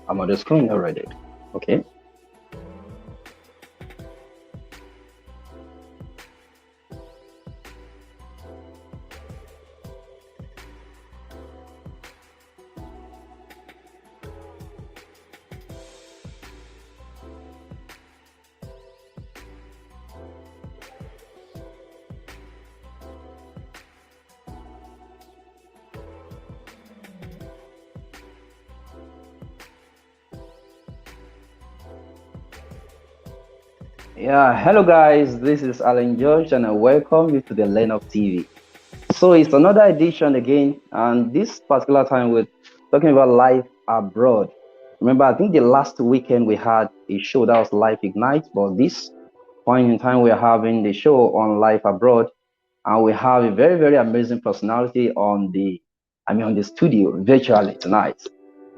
I'm on the screen already. Okay. Yeah, hello guys, this is Alan George and I welcome you to the Lane of TV. So it's another edition again, and this particular time we're talking about life abroad. Remember, I think the last weekend we had a show that was Life Ignite, but this point in time we're having the show on life abroad, and we have a very, very amazing personality on the studio virtually tonight.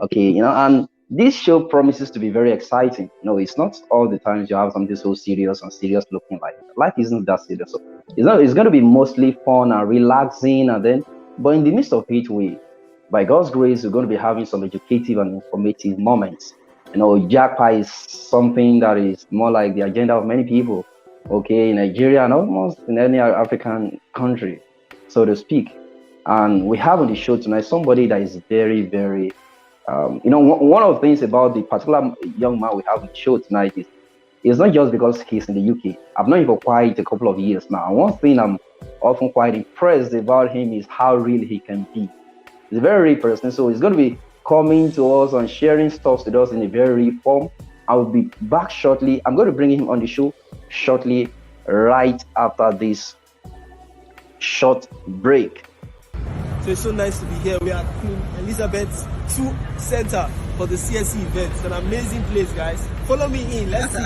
Okay, and this show promises to be very exciting. It's not all the times you have something so serious and serious looking like life isn't that serious. So it's going to be mostly fun and relaxing, and then, but in the midst of it, by God's grace, we're going to be having some educative and informative moments. Jackpot is something that is more like the agenda of many people, okay, in Nigeria and almost in any African country, so to speak. And we have on the show tonight somebody that is very, very, one of the things about the particular young man we have on the show tonight is it's not just because he's in the UK. I've known him for quite a couple of years now. And one thing I'm often quite impressed about him is how real he can be. He's a very real person. So he's going to be coming to us and sharing stuff with us in a very real form. I will be back shortly. I'm going to bring him on the show shortly, right after this short break. So it's so nice to be here. We are Queen Elizabeth II Center for the CSE event. It's an amazing place, guys. Follow me in. Let's see.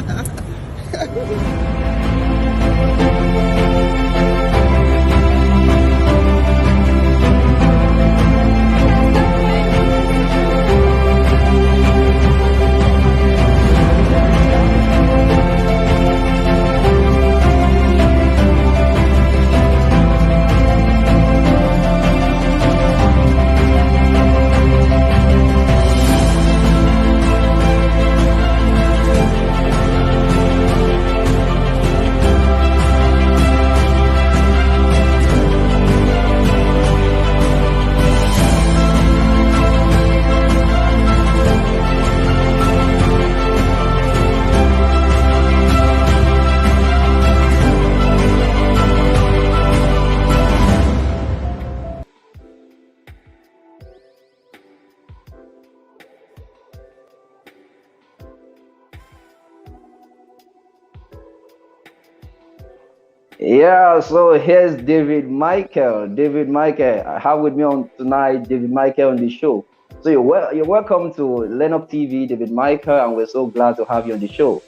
Yeah, so here's David Michael. David Michael, I have with me on tonight David Michael on the show. So you're welcome to Lenop TV, David Michael, and we're so glad to have you on the show.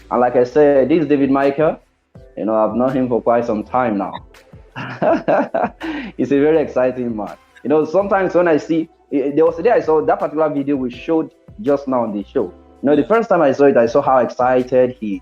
And like I said, this is David Michael. I've known him for quite some time now. He's a very exciting man. Sometimes when I see, there was a day I saw that particular video we showed just now on the show. The first time I saw it, I saw how excited he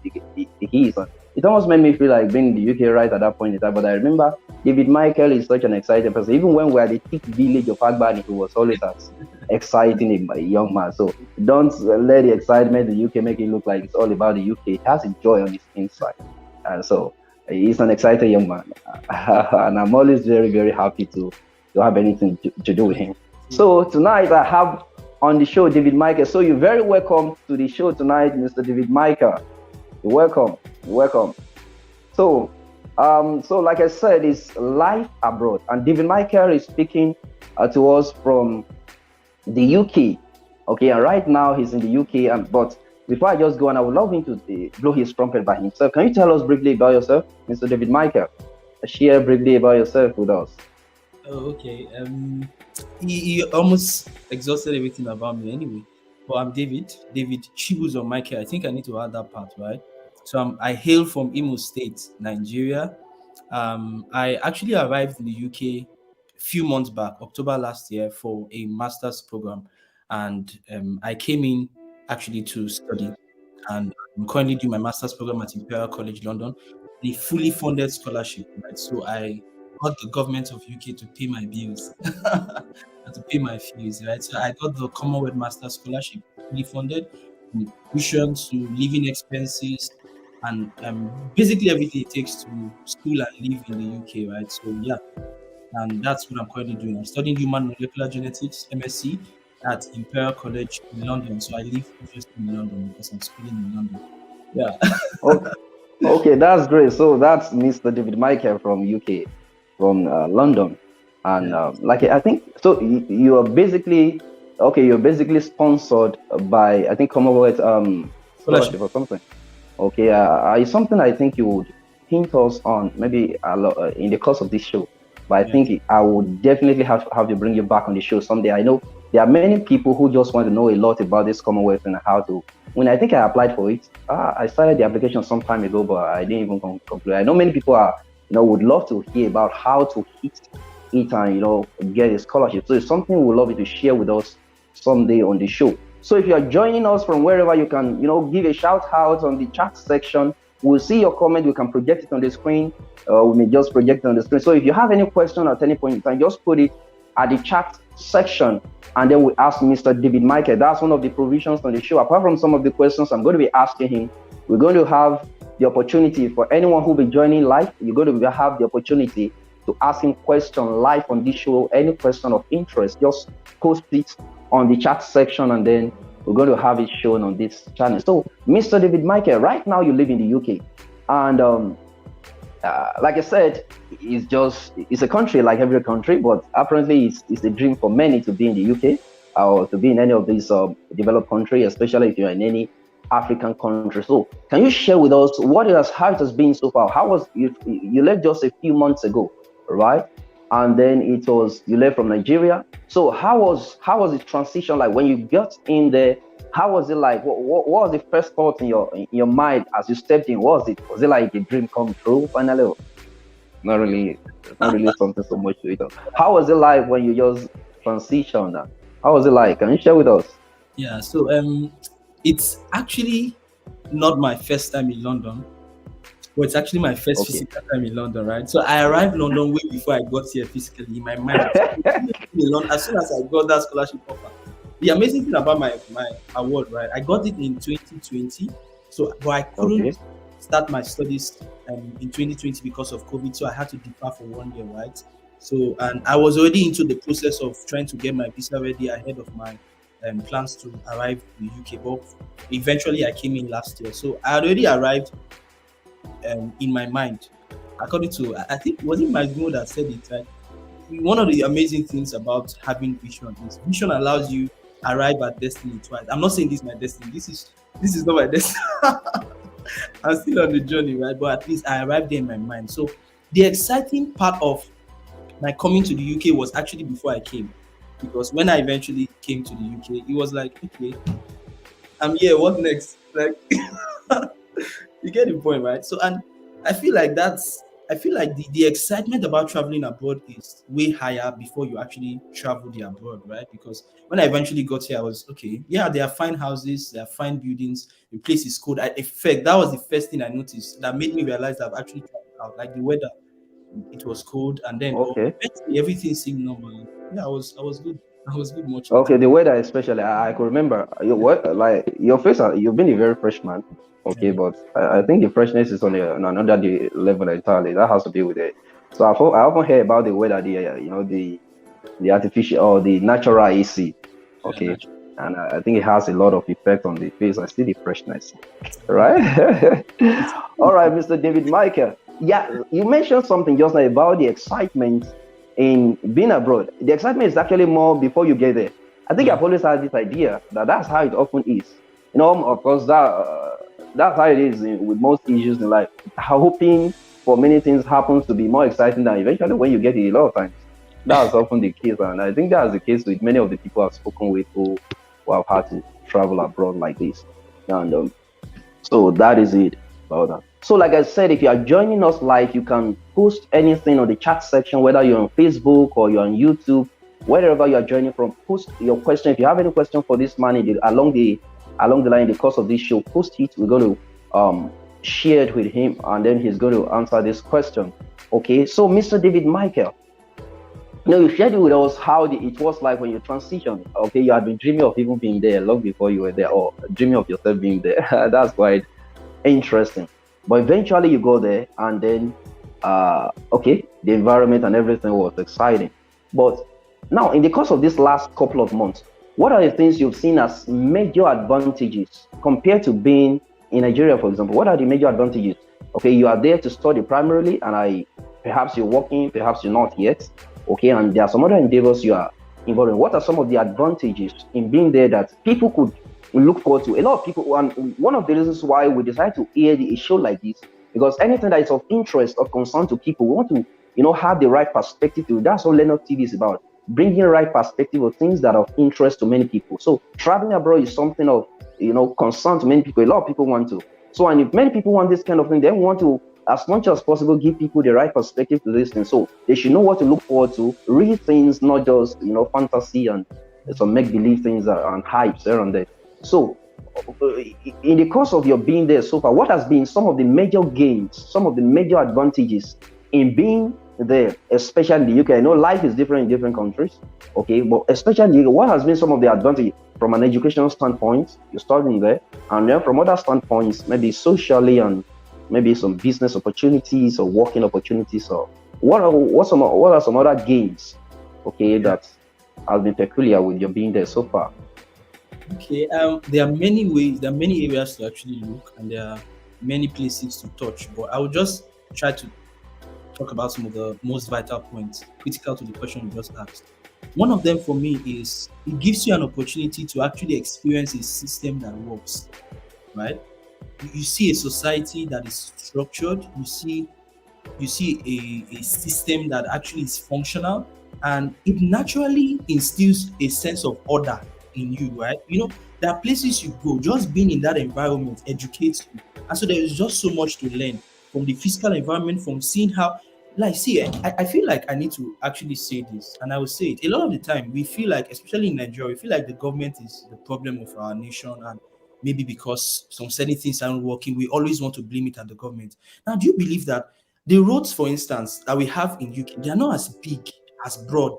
is. It almost made me feel like being in the UK right at that point in time. But I remember David Michael is such an exciting person. Even when we were at the thick village of Agbani, he was always as exciting a young man. So don't let the excitement in the UK make it look like it's all about the UK. It has a joy on his inside. And so he's an exciting young man. And I'm always very, very happy to have anything to do with him. So tonight I have on the show David Michael. So you're very welcome to the show tonight, Mr. David Michael. You're welcome. Welcome. So like I said, it's life abroad, and David Michael is speaking to us from the UK. Okay, and right now he's in the UK. But before I just go on, I would love him to blow his trumpet by himself. Can you tell us briefly about yourself, Mr. David Michael? Share briefly about yourself with us. Oh, okay. He almost exhausted everything about me anyway. But I'm David Chibuzo Michael. I think I need to add that part, right? So I hail from Imo State, Nigeria. I actually arrived in the UK a few months back, October last year, for a master's program. And I came in actually to study. And I'm currently doing my master's program at Imperial College London, a fully funded scholarship, right? So I got the government of UK to pay my bills and to pay my fees, right? So I got the Commonwealth Master Scholarship. fully funded, from tuition to living expenses, and basically everything it takes to school and live in the UK, right? So yeah, and that's what I'm currently doing. I'm studying human molecular genetics, MSc, at Imperial College in London. So I live obviously in London because I'm schooling in London. Yeah. Okay, okay, that's great. So that's Mr. David Michael from UK, from London, and Yeah. like I think so. You are basically okay. You're basically sponsored by I think Commonwealth Scholarship. scholarship or something. Okay, it's something I think you would hint us on maybe in the course of this show. But I Yeah. think I would definitely have to bring you back on the show someday. I know there are many people who just want to know a lot about this Commonwealth and how to. When I think I applied for it, I started the application some time ago, but I didn't even conclude. I know many people would love to hear about how to hit it and get a scholarship. So it's something we'd love you to share with us someday on the show. So if you are joining us from wherever, you can, give a shout out on the chat section. We'll see your comment. We can project it on the screen. We may just project it on the screen. So if you have any question at any point in time, just put it at the chat section, and then we ask Mr. David Michael. That's one of the provisions on the show. Apart from some of the questions I'm going to be asking him, we're going to have the opportunity for anyone who will be joining live. You're going to have the opportunity to ask him question live on this show. Any question of interest, just post it on the chat section, and then we're going to have it shown on this channel. So, Mr. David Michael, right now you live in the UK, and like I said, it's a country like every country, but apparently it's a dream for many to be in the UK or to be in any of these developed countries, especially if you're in any African country. So, can you share with us how it has been so far? How was you left just a few months ago, right? And then you left from Nigeria. So how was the transition like when you got in there? How was it like? What was the first thought in your mind as you stepped in? Was it like a dream come true finally? Not really. It's not really something so much to it. How was it like when you just transitioned? How was it like? Can you share with us? Yeah. So it's actually not my first time in London. Well, it's actually my first Okay. physical time in London, right? So I arrived in London way before I got here physically. In my mind, in London, as soon as I got that scholarship offer. The amazing thing about my award, right? I got it in 2020, so but I couldn't Okay. start my studies in 2020 because of COVID, so I had to defer for 1 year, right? So and I was already into the process of trying to get my visa ready ahead of my plans to arrive in the UK, but eventually I came in last year, so I had already arrived in my mind. According to, I think, was it Magno that said it, right? One of the amazing things about having vision is vision allows you arrive at destiny twice. I'm not saying this is my destiny. This is not my destiny. I'm still on the journey, right? But at least I arrived there in my mind. So the exciting part of my coming to the UK was actually before I came, because when I eventually came to the UK, it was like, okay, I'm here. What next? Like, you get the point, right? So, and I feel like the excitement about traveling abroad is way higher before you actually travel the abroad, right? Because when I eventually got here, I was okay. Yeah, there are fine houses, there are fine buildings, the place is cold. In fact, that was the first thing I noticed that made me realize that I've actually traveled out. Like the weather, it was cold, and then but Okay. eventually everything seemed normal. Yeah, I was good. I was good much later. Okay, the weather especially, I could remember like your face. You've been a very fresh man. Okay, Yeah, but I think the freshness is on another level entirely. That has to do with it. So I often hear about the weather, the artificial or the natural AC. yeah, Okay, naturally. and I think it has a lot of effect on the face. I see the freshness, right? All right, Mr. David Michael. Yeah, you mentioned something just now about the excitement in being abroad. The excitement is actually more before you get there. I think Yeah. I've always had this idea that that's how it often is. Of course, that's how it is with most issues in life. Hoping for many things happens to be more exciting than eventually when you get it a lot of times. That's often the case, and I think that's the case with many of the people I've spoken with who have had to travel abroad like this. And so that is it about that. So, like I said, if you are joining us live, you can post anything on the chat section, whether you're on Facebook or you're on YouTube, wherever you are joining from. Post your question. If you have any question for this man along the line in the course of this show, post it. We're going to share it with him, and then he's going to answer this question. Okay. So, Mr. David Michael, No, you shared it with us how it was like when you transitioned. Okay, you had been dreaming of even being there long before you were there, or dreaming of yourself being there. That's quite interesting. But eventually you go there, and then, okay, the environment and everything was exciting. But now, in the course of this last couple of months, what are the things you've seen as major advantages compared to being in Nigeria, for example? What are the major advantages? Okay, you are there to study primarily, and perhaps you're working, perhaps you're not yet. Okay, and there are some other endeavors you are involved in. What are some of the advantages in being there that people could look forward to? A lot of people, and one of the reasons why we decided to air a show like this, because anything that is of interest or concern to people, we want to, have the right perspective to. That's what Leonard TV is about, bringing right perspective of things that are of interest to many people. So traveling abroad is something of, concern to many people. A lot of people want to. So, and if many people want this kind of thing, they want to, as much as possible, give people the right perspective to this thing. So they should know what to look forward to, real things, not just, fantasy and some make-believe things and hypes here and there. So, in the course of your being there so far, what has been some of the major gains, some of the major advantages in being there, especially in the UK? I know life is different in different countries, okay, but especially in the UK, what has been some of the advantages from an educational standpoint? You're studying there, and then from other standpoints, maybe socially and maybe some business opportunities or working opportunities, or what are some other gains, okay, that has been peculiar with your being there so far? Okay, there are many ways, there are many areas to actually look, and there are many places to touch. But I will just try to talk about some of the most vital points critical to the question you just asked. One of them for me is it gives you an opportunity to actually experience a system that works, right? You see a society that is structured, you see a system that actually is functional, and it naturally instills a sense of order in you, right? There are places you go, just being in that environment educates you. And so there is just so much to learn from the physical environment, from seeing how, like, see, I feel like I need to actually say this, and I will say it. A lot of the time, we feel like, especially in Nigeria, we feel like the government is the problem of our nation, and maybe because some certain things aren't working, we always want to blame it at the government. Now, do you believe that the roads, for instance, that we have in UK, they are not as big, as broad,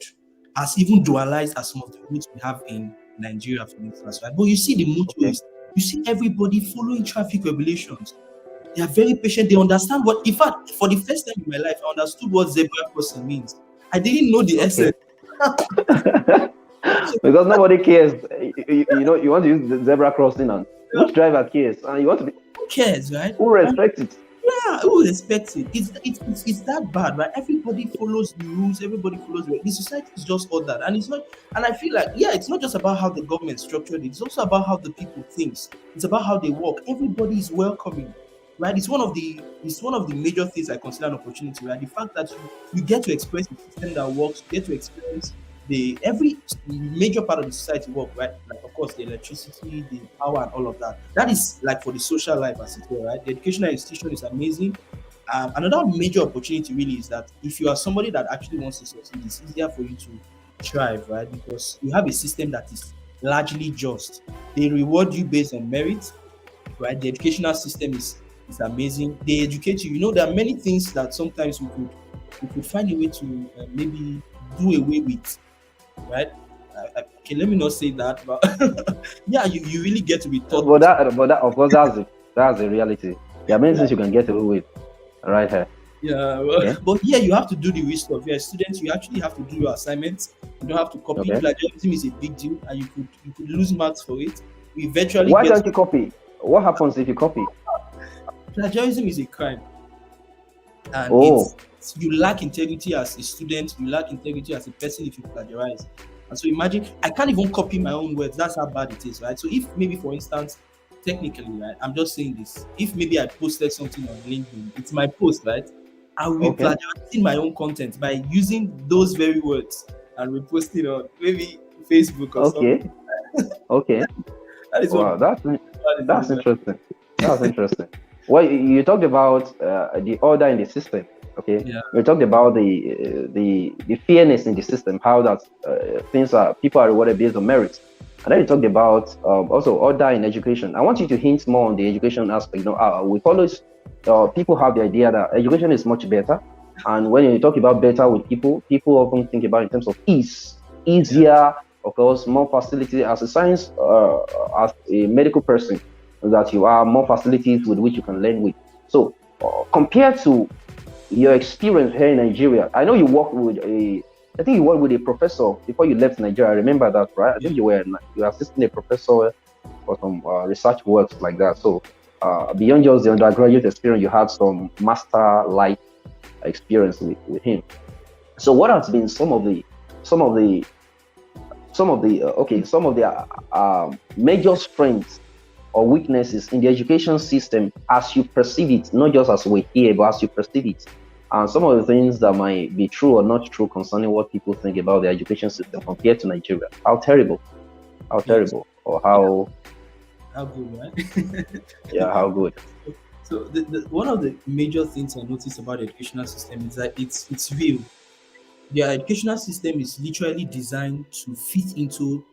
as even dualized as some of the roads we have in Nigeria, for instance, right? But you see the Okay. motorists, you see everybody following traffic regulations. They are very patient. They understand what, in fact, for the first time in my life, I understood what zebra crossing means. I didn't know the Okay. essence. So, Because nobody cares. You want to use the zebra crossing, and which driver cares? And you want to be, who cares, right? who respects it? Yeah, who expects it? It's that bad, right? Everybody follows the rules. Everybody follows the society is just ordered, and it's not. And I feel like, yeah, it's not just about how the government structured it. It's also about how the people thinks. It's about how they work. Everybody is welcoming, right? It's one of the major things I consider an opportunity, right? The fact that you get to experience a system that works. You get to experience the every major part of the society work, right? Like, of course, the electricity, the power, and all of that. That is like for the social life as it were, right? The educational institution is amazing. Another major opportunity really is that if you are somebody that actually wants to succeed, it's easier for you to thrive, right? Because you have a system that is largely just. They reward you based on merit, right? The educational system is amazing. They educate you. There are many things that sometimes we could find a way to maybe do away with, right? Okay, let me not say that, but yeah, you really get to be taught. But that, of course, that's the reality. There are many Yeah, things you can get away with right here. yeah, Okay. but yeah, you have to do the real stuff. You're a student, you actually have to do your assignments. You don't have to copy. Okay. Plagiarism is a big deal, and you could lose marks for it. We eventually Why get don't you copy? What happens if you copy? plagiarism is a crime, and Oh, you lack integrity as a student. You lack integrity as a person if you plagiarize. And so imagine I can't even copy my own words. That's how bad it is, right? So if maybe, for instance, technically, right, I'm just saying this. If maybe I posted something on LinkedIn, it's my post, right? I will be okay. plagiarizing my own content by using those very words and reposting on maybe Facebook or something. Okay. Okay. That is what Wow, bad it that's is, right? interesting. That's interesting. Well, you talked about the order in the system. Okay, Yeah. we talked about the fairness in the system, how that things are people are rewarded based on merit, and then you talked about also order in education. I want you to hint more on the education aspect. With always people have the idea that education is much better, And when you talk about better with people, people often think about in terms of ease, Yeah. easier, of course, more facility as a science, as a medical person, that you are more facilities with which you can learn with. So, compared to your experience here in Nigeria, I know you worked with I think you worked with a professor before you left Nigeria. I remember that, right? I Yeah. think you were assisting a professor for some research works like that. So, beyond just the undergraduate experience, you had some master life experience with him. So what has been some of the some of the major strengths or weaknesses in the education system as you perceive it, not just as we hear, but as you perceive it, and some of the things that might be true or not true concerning what people think about the education system compared to Nigeria. How Yes. terrible, or Yeah. how How good, right? yeah, how good. So one of the major things I noticed about the educational system is that it's real. Their educational system is literally designed to fit into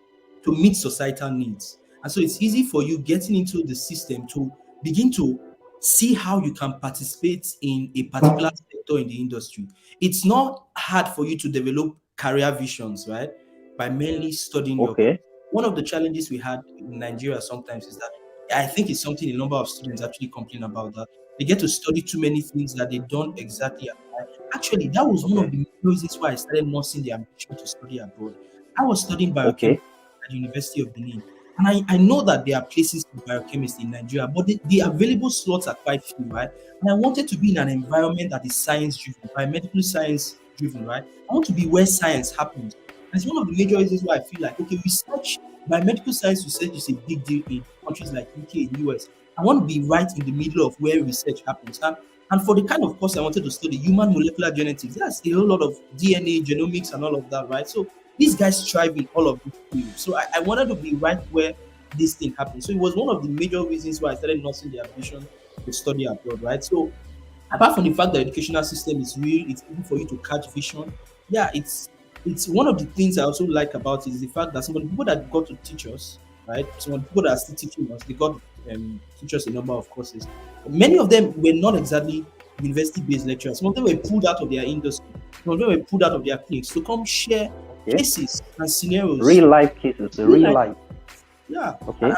to meet societal needs. And so it's easy for you getting into the system to begin to see how you can participate in a particular sector in the industry. It's not hard for you to develop career visions, right? By mainly studying your course. Okay, One of the challenges we had in Nigeria sometimes is that I think it's something a number of students actually complain about, that they get to study too many things that they don't exactly apply. Actually, that was one of okay, the reasons why I started nursing the ambition to study abroad. I was studying biochemistry okay, at the University of Benin. And I know that there are places for biochemistry in Nigeria, but the available slots are quite few, right? And I wanted to be in an environment that is science driven, biomedical science driven, right? I want to be where science happens. And it's one of the major reasons why I feel like, okay, research, biomedical science research is a big deal in countries like UK and US. I want to be right in the middle of where research happens. And for the kind of course I wanted to study, human molecular genetics, that's a whole lot of DNA, genomics, and all of that, right? So these guys thrive in all of these fields. So I wanted to be right where this thing happened. So it was one of the major reasons why I started nursing the ambition to study abroad, right? So apart from the fact that the educational system is real, it's easy for you to catch vision. Yeah, it's one of the things I also like about it is the fact that some of the people that got to teach us, right? Some of the people that are still teaching us, they got teach us a number of courses. Many of them were not exactly university-based lecturers. Some of them were pulled out of their industry. Some of them were pulled out of their clinics to come share okay. cases and scenarios. Real life cases, Real real life, life. yeah. And Okay,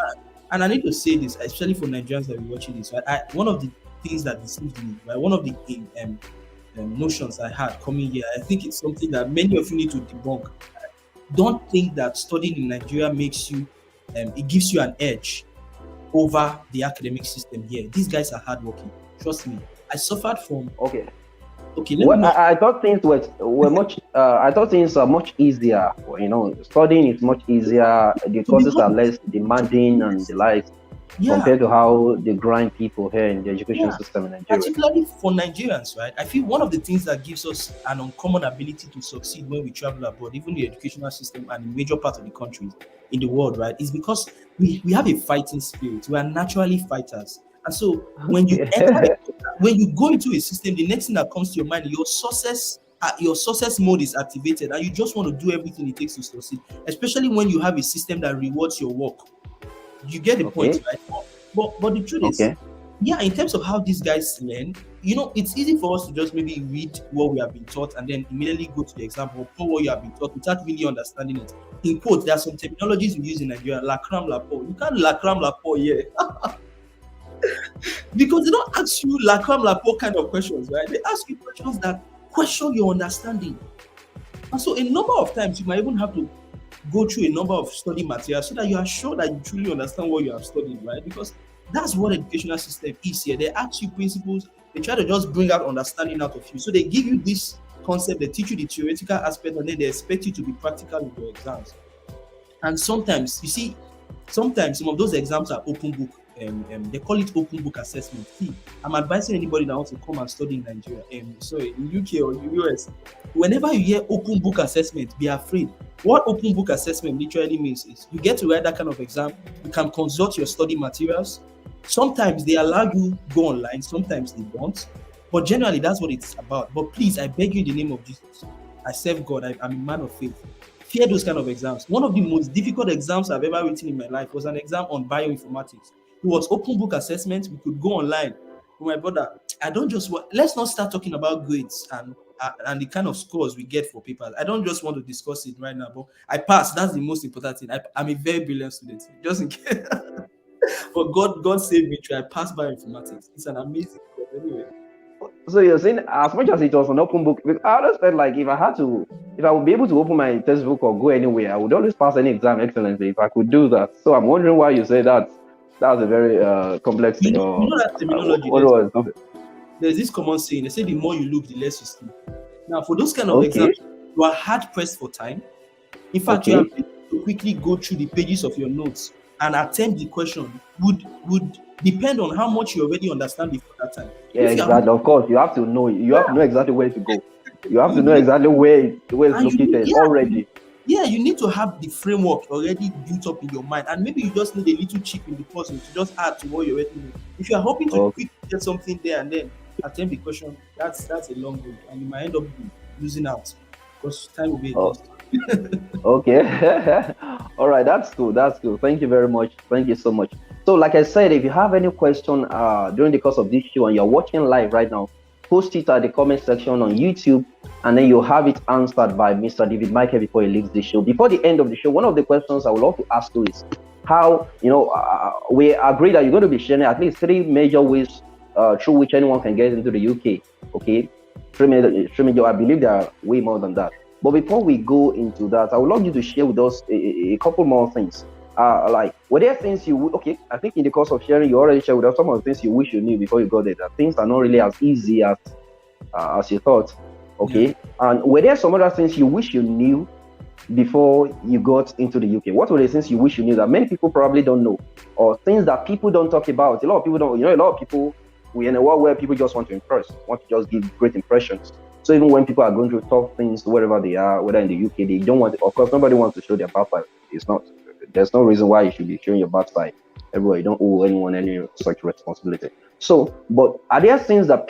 and I need to say this, especially for Nigerians that are watching this. Right? One of the things that deceived me, right? One of the notions I had coming here, I think it's something that many of you need to debunk. Don't think that studying in Nigeria makes you, it gives you an edge over the academic system here. These guys are hardworking. Trust me. I suffered from. okay. Okay, let me Well, not. I thought things were much. I thought things are much easier. You know, studying is much easier. The To be courses are honest, less demanding and the likes yeah, compared to how they grind people here in the education yeah. system in Nigeria. Particularly for Nigerians, right? I feel one of the things that gives us an uncommon ability to succeed when we travel abroad, even the educational system and in major parts of the countries in the world, right, is because we have a fighting spirit. We are naturally fighters. And so Okay. when you go into a system, the next thing that comes to your mind, your success mode is activated, and you just want to do everything it takes to succeed. Especially when you have a system that rewards your work. You get the point, Okay. right? But the truth is, Okay. yeah, in terms of how these guys learn, it's easy for us to just maybe read what we have been taught and then immediately go to the exam or pour what you have been taught without really understanding it. In quotes, there are some terminologies we use in Nigeria, la cram la pour. You can't la cram la pour here because they don't ask you la cram la pour kind of questions, right? They ask you questions that question your understanding. And so a number of times you might even have to go through a number of study materials so that you are sure that you truly understand what you have studied, right? Because that's what educational system is here. They ask you principles, they try to just bring out understanding out of you. So they give you this concept, they teach you the theoretical aspect, and then they expect you to be practical with your exams. And sometimes, you see, sometimes some of those exams are open book. They call it open book assessment. See, I'm advising anybody that wants to come and study in Nigeria, sorry, in UK or in US. Whenever you hear open book assessment, be afraid. What open book assessment literally means is you get to write that kind of exam. You can consult your study materials. Sometimes they allow you go online. Sometimes they don't. But generally, that's what it's about. But please, I beg you in the name of Jesus, I serve God. I'm a man of faith. Fear those kind of exams. One of the most difficult exams I've ever written in my life was an exam on bioinformatics. It was open book assessment. We could go online. Oh, my brother, I don't just want. Let's not start talking about grades and the kind of scores we get for papers. I don't just want to discuss it right now, but I passed. That's the most important thing. I'm a very brilliant student, just in case. But God saved me. I passed bioinformatics. It's an amazing course. Anyway, So you're saying as much as it was an open book, because I always felt like if I would be able to open my textbook or go anywhere, I would always pass any exam excellently if I could do that. So I'm wondering why you say that's a very complex thing. you Or know that terminology. what was it? There's this common saying. They say the more you look, the less you see. Now, for those kind of Okay, exams, you are hard pressed for time. In fact, you are okay, able to quickly go through the pages of your notes and attempt the question would depend on how much you already understand before that time. yeah, If you have exactly. Of course, you have to know. You have to know exactly where to go. You have to you know need exactly where it's and you need located already. yeah, you need to have the framework already built up in your mind, and maybe you just need a little chip in the puzzle to just add to what you already know. If you are hoping to Okay. quickly get something there and then attempt the question, that's a long road, and you might end up losing out because time will be Oh, against okay. All right, that's cool. That's cool. Thank you very much. Thank you so much. So, like I said, if you have any question during the course of this show and you're watching live right now, post it at the comment section on YouTube, and then you'll have it answered by Mr. David Michael before he leaves the show. Before the end of the show, one of the questions I would love to ask you is how we agree that you're going to be sharing at least three major ways through which anyone can get into the UK. Okay, three major. I believe there are way more than that. But before we go into that, I would love you to share with us a couple more things. Like, were there things okay, I think in the course of sharing, you already shared with us some of the things you wish you knew before you got there. That things are not really as easy as you thought. Yeah. Okay. And were there some other things you wish you knew before you got into the UK? What were the things you wish you knew that many people probably don't know? Or things that people don't talk about? A lot of people don't, a lot of people, we're in a world where people just want to impress, want to just give great impressions. So even when people are going through tough things, wherever they are, whether in the UK, they don't want. Of course, nobody wants to show their bad side. It's not. There's no reason why you should be showing your bad side. Everywhere, you don't owe anyone any such responsibility. So, but are there things that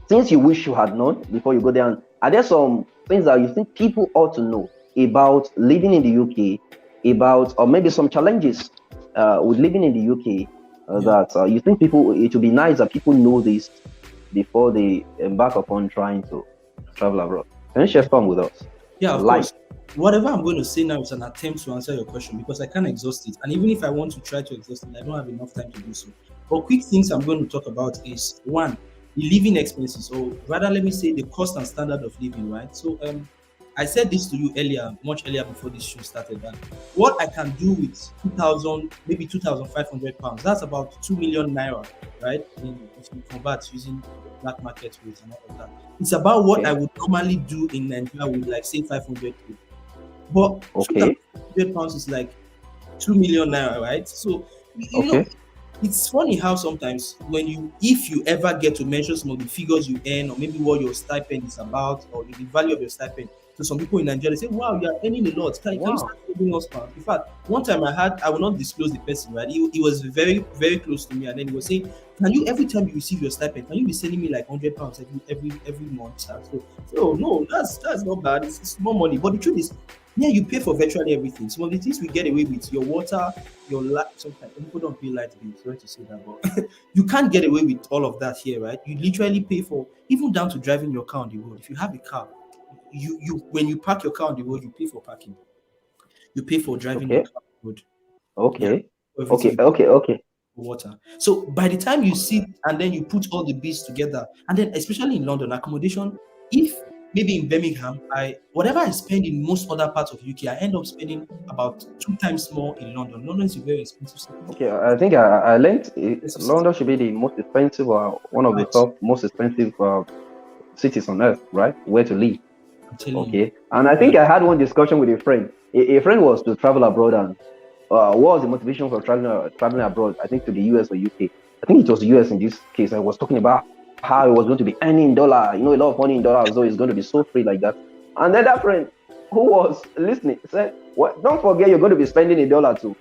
things you wish you had known before you go there? And are there some things that you think people ought to know about living in the UK, or maybe some challenges with living in the UK that you think it would be nice that people know this before they embark upon trying to travel abroad? Can you share some with us? Yeah, of Light. course. Whatever I'm going to say now is an attempt to answer your question because I can't exhaust it. And even if I want to try to exhaust it, I don't have enough time to do so. But quick things I'm going to talk about is one, the living expenses, or rather, let me say the cost and standard of living, right? So, I said this to you earlier, much earlier before this show started, that what I can do with 2,000, maybe 2,500 pounds, that's about 2 million naira, right? If you convert using black market rates and all of that. It's about what Okay. I would normally do in Nigeria with, like, say, 500K. But Okay. 2,500 pounds is like 2 million naira, right? So, you know, Okay. it's funny how sometimes if you ever get to mention some of the figures you earn or maybe what your stipend is about or the value of your stipend to some people in Nigeria, they say, wow, you're earning a lot. Can you Wow. start giving us pounds? In fact, one time I will not disclose the person, right? He was very, very close to me, and then he was saying, can you, every time you receive your stipend, can you be sending me like 100 pounds every month? So no, that's not bad. It's more money. But the truth is, yeah, you pay for virtually everything. Some of the things we get away with, your water, your light. Sometimes people don't pay light bills. Sorry to say that, but you can't get away with all of that here, right? You literally pay for even down to driving your car on the road. If you have a car, you when you park your car on the road, you pay for parking. You pay for driving your Okay. car on the road. Yeah, Okay. Okay. everything. Okay. Okay. Water. So by the time you sit and then you put all the bills together, and then especially in London, accommodation, if maybe in Birmingham, whatever I spend in most other parts of UK, I end up spending about 2 times more in London. London is a very expensive city. Okay. I think I learned Expensive city. London should be the most expensive, one of the Right. top most expensive cities on earth, right? Where to live. I'm telling you. Okay. And I think Right. I had one discussion with a friend. A friend was to travel abroad, and what was the motivation for traveling abroad? I think to the US or UK. I think it was US in this case. I was talking about how it was going to be earning dollar, a lot of money in dollars, so it's going to be so free like that. And then that friend who was listening said, "What? Don't forget you're going to be spending a dollar too."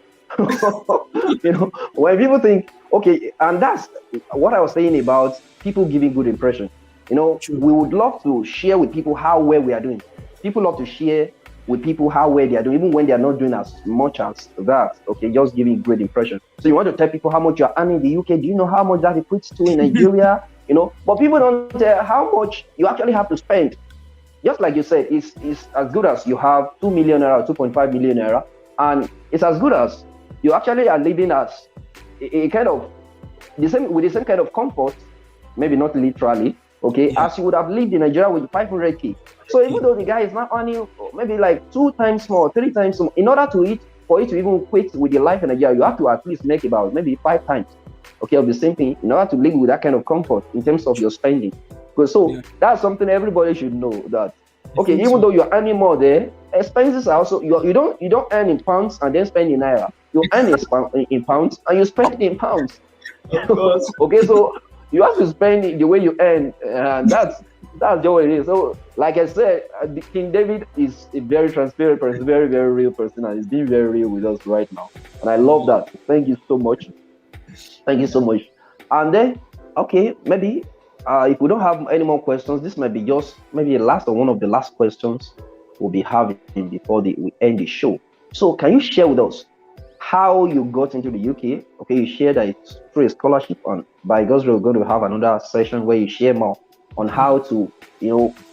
When people think, okay, and that's what I was saying about people giving good impression. True. We would love to share with people how well we are doing. People love to share with people how well they are doing, even when they are not doing as much as that. Okay, just giving great impression. So you want to tell people how much you are earning in the UK. Do you know how much that equates to in Nigeria? But people don't tell how much you actually have to spend. Just like you said, it's as good as you have 2 million naira, 2.5 million naira, and it's as good as you actually are living as a kind of the same kind of comfort, maybe not literally, okay, Yeah. as you would have lived in Nigeria with 500K. So even Okay. though the guy is not earning maybe like two times more, three times more, in order to eat, for it to even equate with your life in Nigeria, you have to at least make about maybe five times, okay, of the same thing in order to live with that kind of comfort in terms of your spending. Because so Yeah. that's something everybody should know that I okay, think even so. though you're earning more there, expenses are also you don't earn in pounds and then spend in naira. You earn in pounds and you spend in pounds. Of course. Okay, so you have to spend it the way you earn, and that's just what it is. So, like I said, King David is a very transparent person, very very real person, and he's being very real with us right now, and I love that. Thank you so much. Thank you so Yeah. much. And then, okay, maybe if we don't have any more questions, this might be just maybe a last or one of the last questions we'll be having before we end the show. So, can you share with us how you got into the UK? Okay, you share that it's through a scholarship, and by God's will, we're going to have another session where you share more on how to,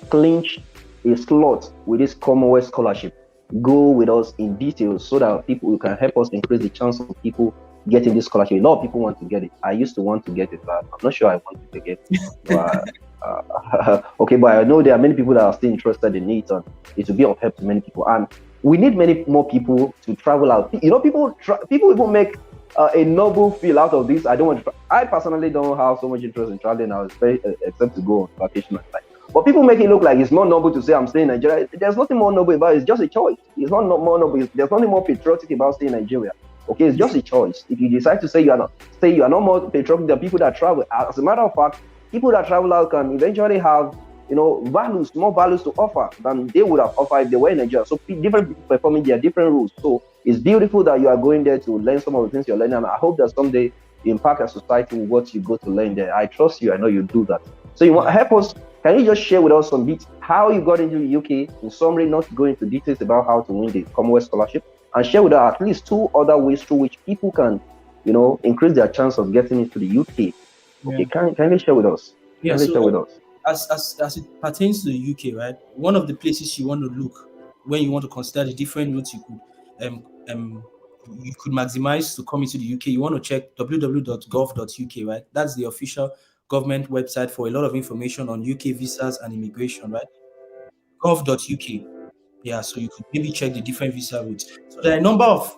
clinch a slot with this Commonwealth scholarship. Go with us in details so that people can help us increase the chance of people getting this scholarship. A lot of people want to get it. I used to want to get it, but I'm not sure I want to get it. But, okay, but I know there are many people that are still interested in it, and it will be of help to many people. And we need many more people to travel out. People even make a noble feel out of this. I don't want to. I personally don't have so much interest in traveling now, except to go on vacation and like. But people make it look like it's more noble to say I'm staying in Nigeria. There's nothing more noble about it. It's just a choice. It's not more noble. There's nothing more patriotic about staying in Nigeria. Okay, it's just a choice. If you decide to say you are not more patriotic than people that travel. As a matter of fact, people that travel out can eventually have values, more values to offer than they would have offered if they were in Nigeria. So different people performing their different rules. So it's beautiful that you are going there to learn some of the things you're learning. And I hope that someday you impact a society with what you go to learn there. I trust you. I know you do that. So you want to Yeah. help us? Can you just share with us some bits how you got into the UK in summary, not go into details about how to win the Commonwealth scholarship, and share with us at least two other ways through which people can, increase their chance of getting into the UK. Okay, Yeah. can you share with us? Yeah. Can you share So with us? as it pertains to the UK, right? One of the places you want to look when you want to consider the different routes you could maximize to come into the UK. You want to check www.gov.uk, right? That's the official government website for a lot of information on UK visas and immigration, right? Gov.uk. Yeah, so you could maybe check the different visa routes. So there are a number of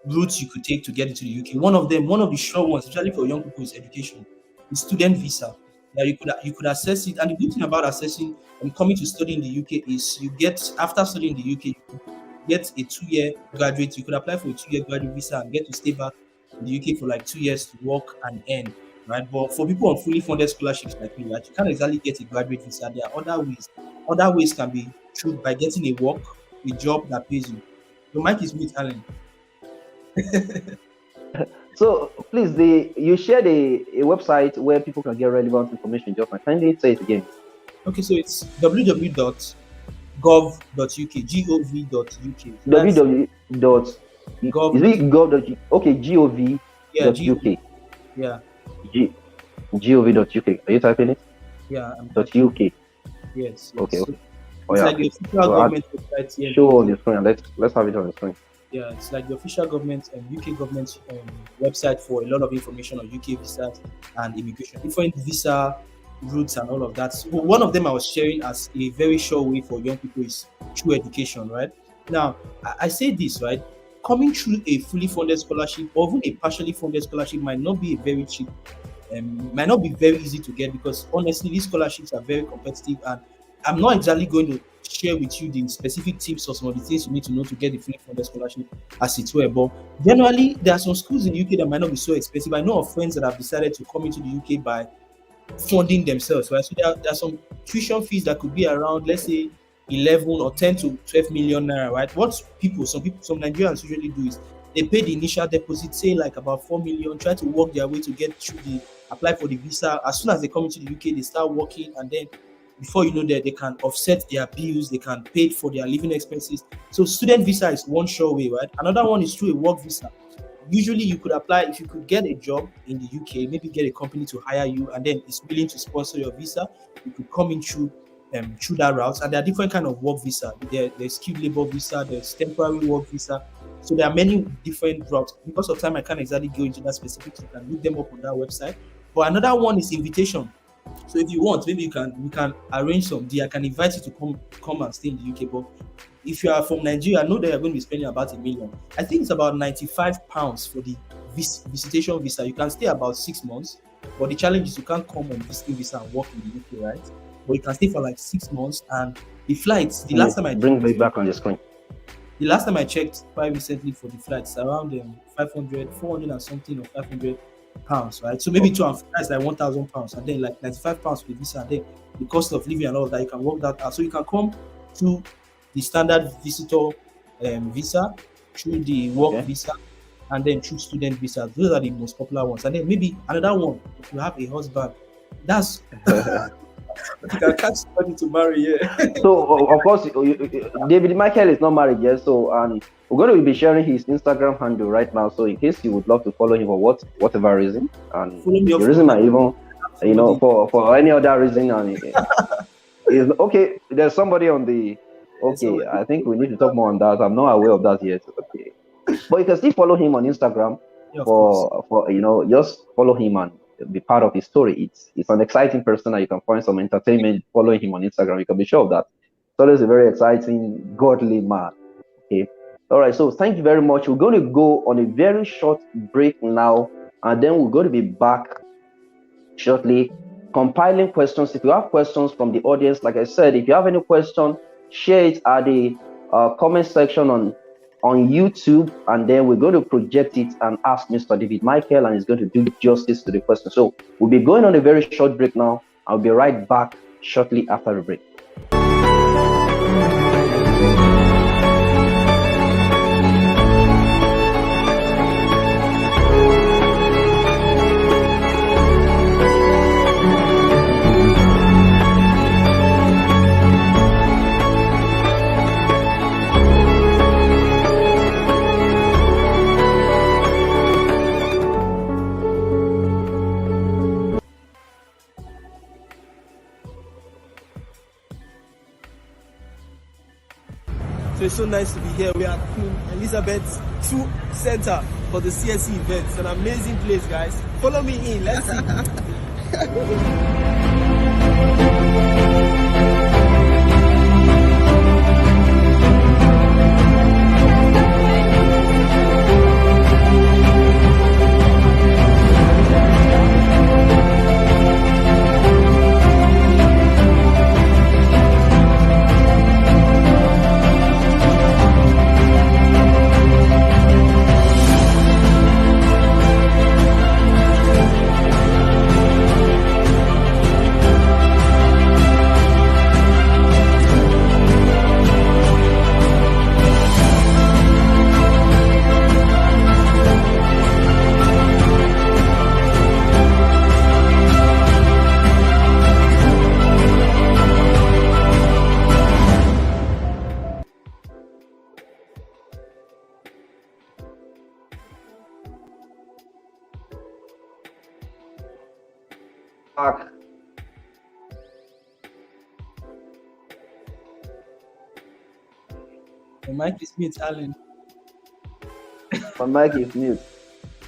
routes you could take to get into the UK. One of them, one of the sure ones, especially for young people, is education. The student visa. Yeah, you could access it. And the good thing about accessing and coming to study in the UK is you get after studying in the UK, you could get a 2 year graduate. You could apply for a 2 year graduate visa and get to stay back in the UK for like 2 years to work and earn. Right. But for people on fully funded scholarships like me, right, you can't exactly get a graduate visa. There are other ways. Other ways can be through by getting a work, a job that pays you. Your mic is mute, Alan. So please, you shared a website where people can get relevant information. Just like, kindly say it again. Okay, so it's www.gov.uk, gov.uk. So that's www dot is gov. it gov dot okay gov Yeah, dot gov. uk Yeah, g gov dot uk. Are you typing it? yeah, I'm Dot typing. uk. Yes, yes. Okay, So okay. Oh it's yeah. like the official So add government website here in the show on UK. the screen. Let's have it on the screen. Yeah, it's like the official government and UK government website for a lot of information on UK visas and immigration, different visa routes and all of that. So one of them I was sharing as a very sure way for young people is through education, right? Now, I say this, right? Coming through a fully funded scholarship or even a partially funded scholarship might not be a very cheap might not be very easy to get because honestly, these scholarships are very competitive, and I'm not exactly going to share with you the specific tips or some of the things you need to know to get the fully funded scholarship as it were. But generally, there are some schools in the UK that might not be so expensive. I know of friends that have decided to come into the UK by funding themselves, right? So there are some tuition fees that could be around, let's say, 11 or 10 to 12 million naira, right? What some Nigerians usually do is they pay the initial deposit, say like about 4 million, try to work their way to get through apply for the visa. As soon as they come into the UK, they start working, and then before you know that they can offset their bills, they can pay for their living expenses. So student visa is one sure way, right? Another one is through a work visa. Usually you could apply if you could get a job in the UK, maybe get a company to hire you and then it's willing to sponsor your visa. You could come in through that route. And there are different kind of work visa. There's skilled labor visa, there's temporary work visa. So there are many different routes. Because of time, I can't exactly go into that specifics. You can look them up on that website. But another one is invitation. So if you want, maybe we can arrange some day. I can invite you to come and stay in the UK. But if you are from Nigeria, I know that you're going to be spending about £1 million. I think it's about £95 for the visitation visa. You can stay about 6 months, but the challenge is you can't come on visiting visa and work in the UK, right? But you can stay for like 6 months, and the flights. Bring me back on the screen. The last time I checked quite recently for the flights, around 500, 400 and something, or £500, right? So maybe two and flights like £1,000, and then like £95 for the visa, and then the cost of living and all that. You can work that out. So you can come to the standard visitor visa, through the work visa, and then through student visa. Those are the most popular ones. And then maybe another one, if you have a husband, that's you can catch somebody to marry. Yeah. So of course, David Michael is not married yet. So we're going to be sharing his Instagram handle right now. So in case you would love to follow him for whatever reason, and the reason might even, for any other reason, and is okay. There's somebody on the. Okay, I think we need to talk more on that. I'm not aware of that yet. Okay, but you can still follow him on Instagram for just follow him and be part of his story. It's an exciting person, and you can find some entertainment following him on Instagram. You can be sure of that. So there's a very exciting, godly man. Okay, all right. So thank you very much. We're going to go on a very short break now, and then we're going to be back shortly, compiling questions. If you have questions from the audience, like I said, if you have any question, share it at the comment section on YouTube, and then we're going to project it and ask Mr. David Michael, and he's going to do justice to the question. So we'll be going on a very short break now. I'll be right back shortly after the break. So it's so nice to be here. We are at Queen Elizabeth II Center for the CSC event. It's an amazing place, guys. Follow me in. Let's see. The mic is mute, Alan. My mic is mute.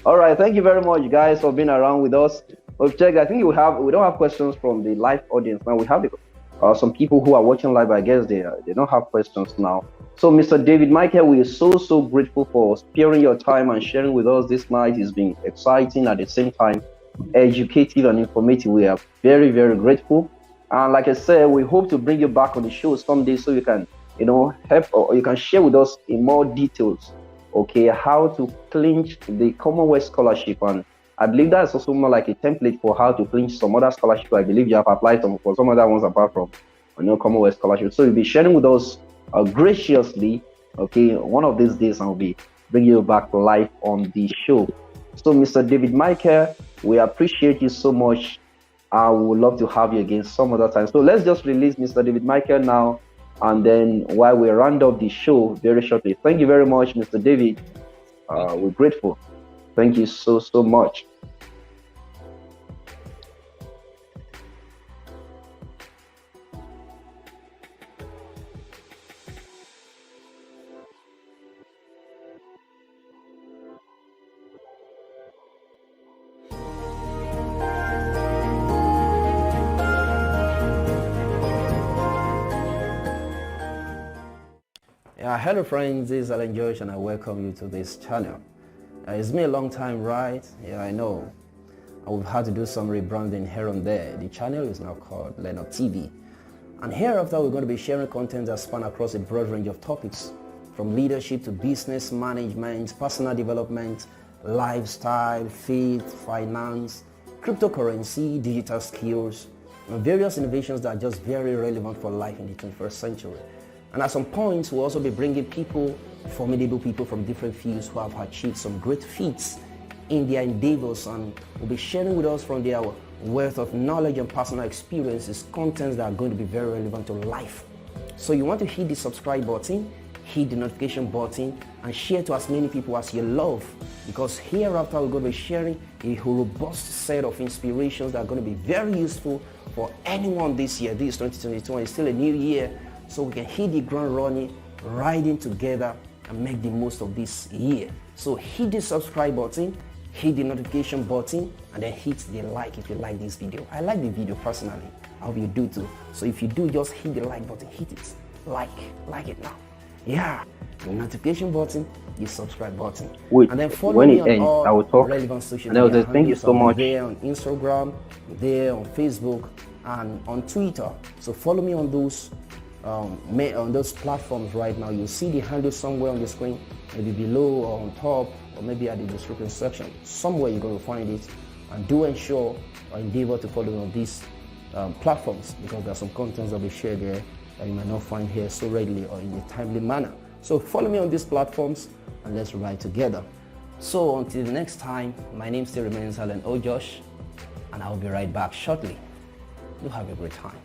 All right, thank you very much, guys, for being around with us. We've checked. I think we don't have questions from the live audience now. We have some people who are watching live. I guess they don't have questions now. So, Mr. David Michael, we are so grateful for sparing your time and sharing with us this night. It's been exciting, at the same time educative and informative. We are very grateful. And like I said, we hope to bring you back on the show someday so you can help, or you can share with us in more details, okay, how to clinch the Commonwealth scholarship. And I believe that's also more like a template for how to clinch some other scholarship. I believe you have applied for some other ones apart from Commonwealth scholarship. So you'll be sharing with us graciously, okay, one of these days, and we'll be bringing you back live on the show. So Mr. David Michael, we appreciate you so much I would love to have you again some other time. So let's just release Mr. David Michael now, and then while we round up the show very shortly. Thank you very much, Mr. David. Thank you. We're grateful. Thank you so much. Yeah, hello friends, this is Alan George and I welcome you to this channel. It's been a long time, right? Yeah, I know. And we've had to do some rebranding here and there. The channel is now called Learn TV. And hereafter we're going to be sharing content that span across a broad range of topics, from leadership to business management, personal development, lifestyle, faith, finance, cryptocurrency, digital skills, and various innovations that are just very relevant for life in the 21st century. And at some points, we'll also be bringing people, formidable people from different fields who have achieved some great feats in their endeavors, and will be sharing with us from their wealth of knowledge and personal experiences, contents that are going to be very relevant to life. So you want to hit the subscribe button, hit the notification button, and share to as many people as you love, because hereafter we're going to be sharing a robust set of inspirations that are going to be very useful for anyone this year. This is 2022 and it's still a new year, so we can hit the ground running, riding together, and make the most of this year. So hit the subscribe button, hit the notification button, and then hit the like if you like this video. I like the video personally. I hope you do too. So if you do, just hit the like button, hit it, like it now. Yeah, the notification button, the subscribe button. Wait, and then follow when me it on ends, all I will talk. relevant social And I will media say thank you handles. so much. There on Instagram, there on Facebook, and on Twitter. So follow me on those platforms right now. You'll see the handle somewhere on the screen, maybe below or on top, or maybe at the description section. Somewhere you're going to find it. And do ensure or endeavor to follow me on these platforms, because there's some contents that will be shared there that you might not find here so readily or in a timely manner. So follow me on these platforms and let's ride together. So until the next time, my name still remains Alan Josh, and I'll be right back shortly. You have a great time.